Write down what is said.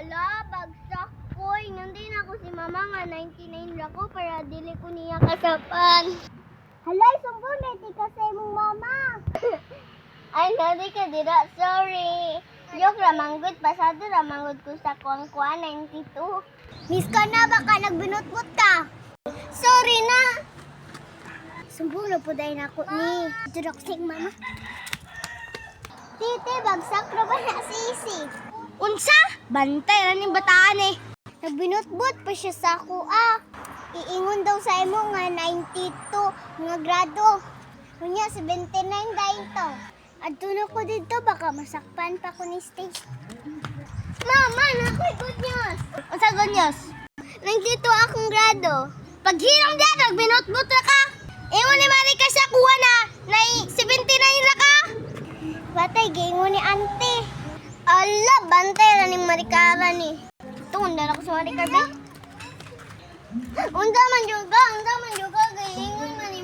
Hala, bagsak ko. Hindi na ako si mama nga 99 ra ko para dili ko niya kasapan. Hala, sumbong na di kasi mong mama. Ay, hindi ka dira. Sorry. Joke ramanggod. Pasado ramanggod ko sa kuwang-kuwa 92. Miss ka na, baka nagbinutbot ka. Sorry na. Sumbong na po dahil ako ni Jiroxing mama. Tite, bagsak na ba na sisi? Unsa? Bantay na ning bataan eh. Nagbinutbot pa siya sa ako Iingon daw sa imo nga 92 nga grado. Kunya 79 dahil to. Adto ko dito baka masakpan pa ko ni stage. Mama, nakoy good news. Unsa good news? 92 akong grado. Paghirang diyan nagbinutbot ra ka. Ingon ni Marika sa kuha na 79 ra ka. Batay gingon ni auntie. Ala, bantay ra ning Marikara ni. Tunda na ko sa Marikara. Unda man juga, gingon man ni